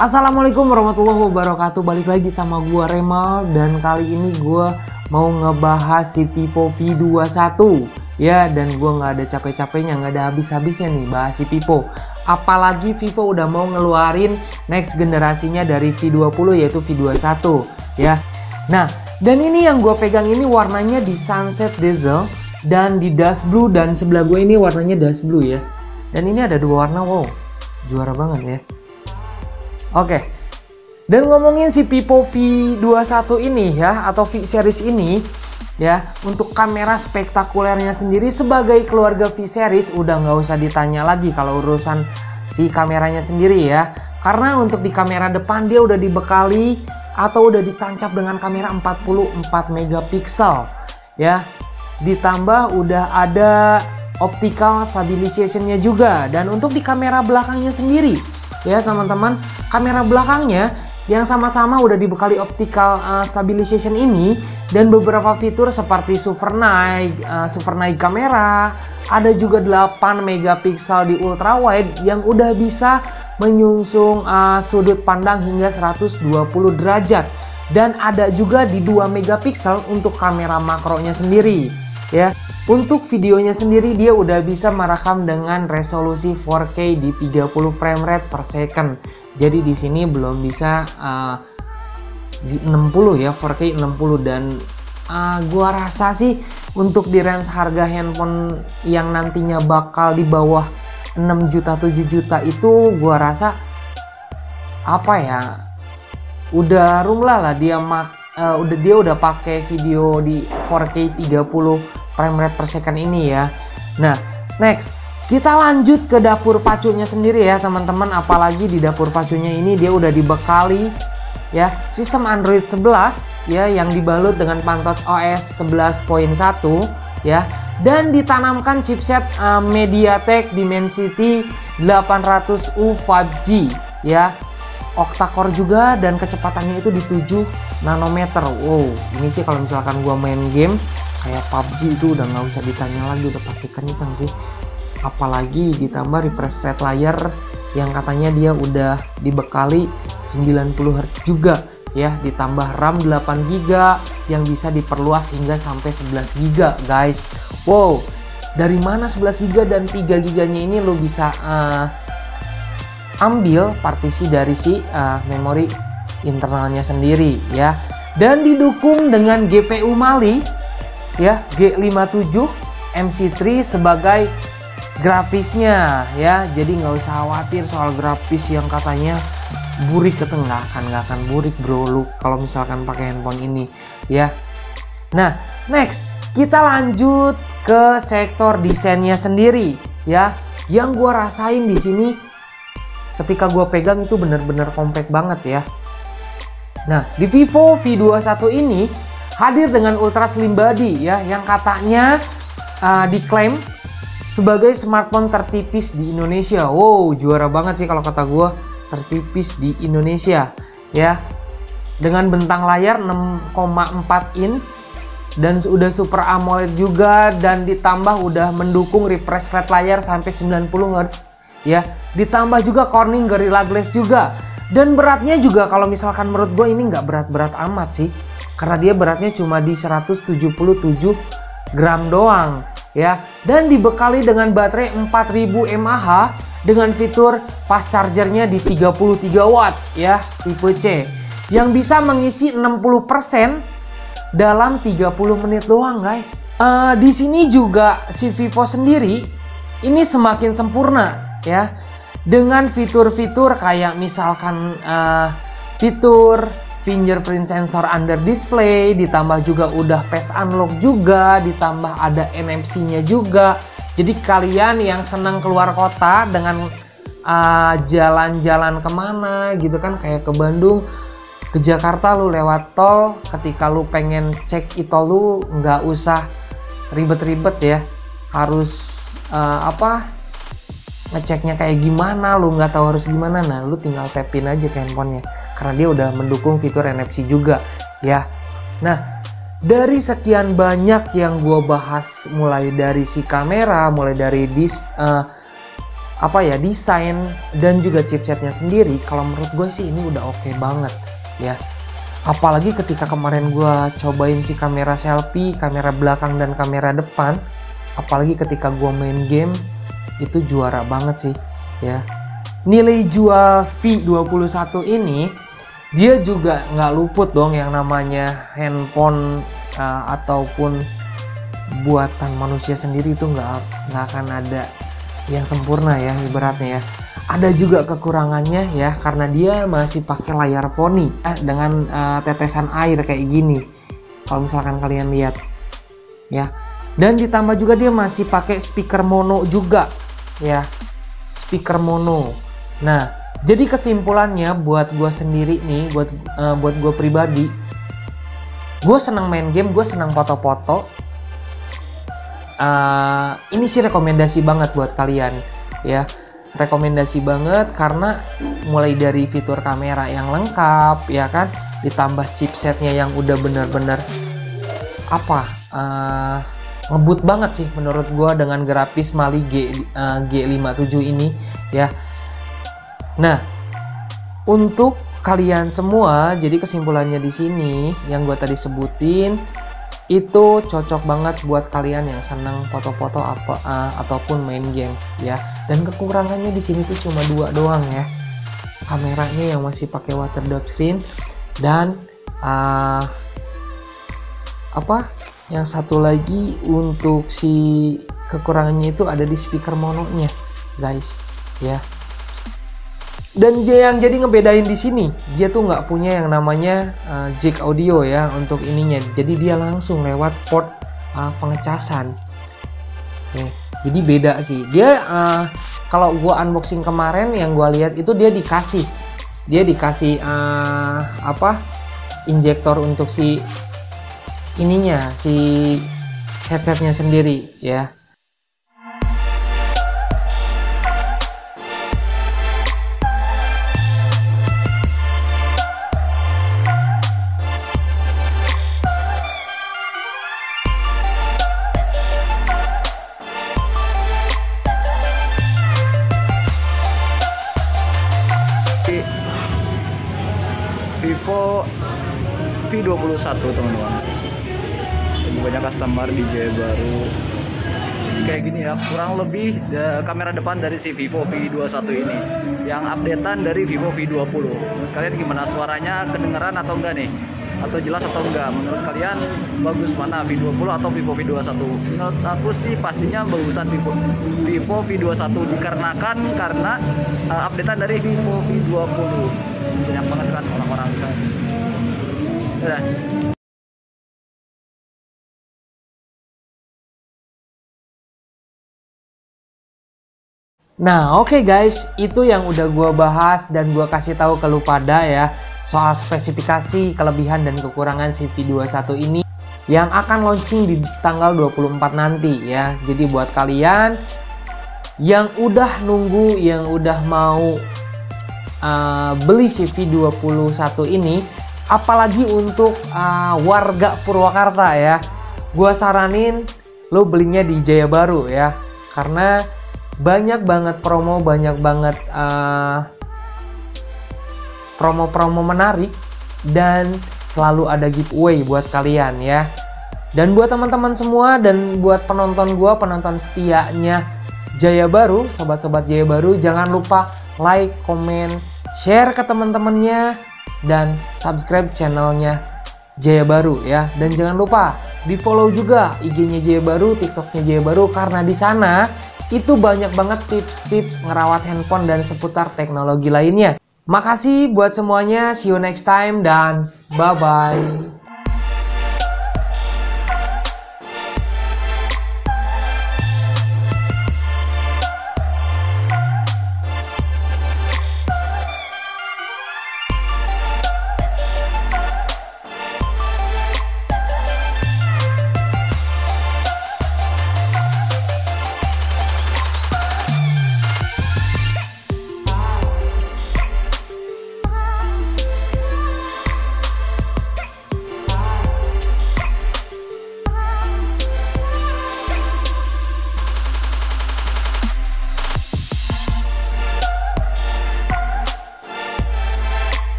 Assalamualaikum warahmatullahi wabarakatuh. Balik lagi sama gua Remal, dan kali ini gua mau ngebahas si Vivo V21 ya. Dan gua nggak ada capek-capeknya, nggak ada habis-habisnya nih bahas si Vivo. Apalagi Vivo udah mau ngeluarin next generasinya dari V20 yaitu V21 ya. Nah, dan ini yang gua pegang ini warnanya di Sunset Diesel dan di Dust Blue, dan sebelah gue ini warnanya Dust Blue ya. Dan ini ada dua warna, wow, juara banget ya. Oke, dan ngomongin si Vivo V21 ini ya, atau V series ini ya, untuk kamera spektakulernya sendiri sebagai keluarga V series udah nggak usah ditanya lagi kalau urusan si kameranya sendiri ya. Karena untuk di kamera depan dia udah dibekali atau udah ditancap dengan kamera 44 megapiksel ya. Ditambah udah ada optical stabilization-nya juga. Dan untuk di kamera belakangnya sendiri ya teman-teman, kamera belakangnya yang sama-sama udah dibekali optical stabilization ini, dan beberapa fitur seperti super night kamera, ada juga 8 megapiksel di ultra wide yang udah bisa menyungsung sudut pandang hingga 120 derajat, dan ada juga di 2 megapiksel untuk kamera makronya sendiri ya. Untuk videonya sendiri dia udah bisa merekam dengan resolusi 4K di 30 frame rate per second. Jadi di sini belum bisa di 60 ya, 4K 60, dan gua rasa sih untuk di range harga handphone yang nantinya bakal di bawah 6 juta 7 juta itu gua rasa apa ya, udah rumlah lah dia udah pakai video di 4K 30 frame rate per second ini ya. Nah, next kita lanjut ke dapur pacunya sendiri ya teman-teman. Apalagi di dapur pacunya ini dia udah dibekali ya sistem Android 11 ya, yang dibalut dengan pantot OS 11.1 ya, dan ditanamkan chipset MediaTek Dimensity 800U 5G ya, octa-core juga, dan kecepatannya itu di 7 nanometer. Wow, ini sih kalau misalkan gua main game kayak PUBG itu udah nggak usah ditanya lagi, udah pasti kencang sih. Apalagi ditambah refresh rate layar yang katanya dia udah dibekali 90 Hz juga ya, ditambah RAM 8GB yang bisa diperluas hingga sampai 11GB guys. Wow, dari mana 11GB dan 3GB nya ini lo bisa ambil partisi dari si memori internalnya sendiri ya, dan didukung dengan GPU Mali ya, G57 MC3 sebagai grafisnya ya. Jadi nggak usah khawatir soal grafis yang katanya burik, nggak akan burik bro lu kalau misalkan pakai handphone ini ya. Nah, next kita lanjut ke sektor desainnya sendiri ya. Yang gua rasain di sini ketika gua pegang itu bener-bener compact banget ya. Nah, di Vivo V21 ini hadir dengan ultra slim body ya, yang katanya diklaim sebagai smartphone tertipis di Indonesia. Wow, juara banget sih kalau kata gue, tertipis di Indonesia ya. Dengan bentang layar 6,4 inch dan udah Super AMOLED juga, dan ditambah udah mendukung refresh rate layar sampai 90 Hz ya. Ditambah juga Corning Gorilla Glass juga. Dan beratnya juga kalau misalkan menurut gue ini nggak berat-berat amat sih, karena dia beratnya cuma di 177 gram doang ya, dan dibekali dengan baterai 4000 mAh dengan fitur fast chargernya di 33 watt ya, tipe C, yang bisa mengisi 60% dalam 30 menit doang guys. Di sini juga si Vivo sendiri ini semakin sempurna ya, dengan fitur-fitur kayak misalkan fitur fingerprint sensor under display, ditambah juga udah face unlock juga, ditambah ada NFC-nya juga. Jadi kalian yang senang keluar kota dengan jalan-jalan kemana gitu kan, kayak ke Bandung, ke Jakarta, lu lewat tol, ketika lu pengen cek e-tol lu nggak usah ribet-ribet ya, harus ngeceknya kayak gimana, lu nggak tahu harus gimana. Nah, lu tinggal tapin aja ke handphonenya, karena dia udah mendukung fitur NFC juga ya. Nah, dari sekian banyak yang gue bahas, mulai dari si kamera, mulai dari apa ya, desain dan juga chipsetnya sendiri, kalau menurut gue sih ini udah oke banget ya. Apalagi ketika kemarin gue cobain si kamera selfie, kamera belakang dan kamera depan, apalagi ketika gue main game, itu juara banget sih ya. Nilai jual V21 ini dia juga nggak luput dong yang namanya handphone ataupun buatan manusia sendiri, itu nggak akan ada yang sempurna ya ibaratnya ya. Ada juga kekurangannya ya, karena dia masih pakai layar poni dengan tetesan air kayak gini kalau misalkan kalian lihat ya. Dan ditambah juga dia masih pakai speaker mono juga ya, speaker mono. Nah, jadi kesimpulannya buat gue sendiri nih, buat gue pribadi, gue senang main game, gue senang foto-foto. Ini sih rekomendasi banget buat kalian ya, rekomendasi banget karena mulai dari fitur kamera yang lengkap ya kan, ditambah chipsetnya yang udah bener-bener ngebut banget sih menurut gua dengan grafis Mali G57 ini ya. Nah, untuk kalian semua, jadi kesimpulannya di sini yang gua tadi sebutin itu cocok banget buat kalian yang senang foto-foto ataupun main game ya. Dan kekurangannya di sini tuh cuma dua doang ya, kameranya yang masih pakai water dot screen, dan yang satu lagi untuk si kekurangannya itu ada di speaker mononya guys ya. Dan yang jadi ngebedain di sini, dia tuh nggak punya yang namanya jack audio ya untuk ininya. Jadi dia langsung lewat port pengecasan. Oke, jadi beda sih. Dia kalau gua unboxing kemarin yang gua lihat itu dia dikasih injektor untuk si ininya, si headsetnya sendiri ya. Vivo V21 teman-teman, banyak customer di Jaya Baru kayak gini ya, kurang lebih kamera depan dari si Vivo V21 ini yang updatean dari Vivo V20. Kalian gimana, suaranya kedengeran atau enggak nih, atau jelas atau enggak? Menurut kalian bagus mana, V20 atau Vivo V21? Menurut aku sih pastinya bagusan Vivo V21 dikarenakan updatean dari Vivo V20. Banyak banget kan orang-orang bisa. Udah. Nah oke guys, itu yang udah gua bahas dan gua kasih tahu ke lu pada ya soal spesifikasi, kelebihan dan kekurangan si V21 ini yang akan launching di tanggal 24 nanti ya. Jadi buat kalian yang udah nunggu, yang udah mau beli si V21 ini, apalagi untuk warga Purwakarta ya, gua saranin lo belinya di Jaya Baru ya, karena banyak banget promo, banyak banget promo-promo menarik, dan selalu ada giveaway buat kalian ya. Dan buat teman-teman semua dan buat penonton gua, penonton setianya Jaya Baru, sobat-sobat Jaya Baru, jangan lupa like, komen, share ke teman-temannya, dan subscribe channelnya Jaya Baru ya. Dan jangan lupa di follow juga IG-nya Jaya Baru, TikTok-nya Jaya Baru, karena di sana itu banyak banget tips-tips ngerawat handphone dan seputar teknologi lainnya. Makasih buat semuanya, see you next time dan bye-bye.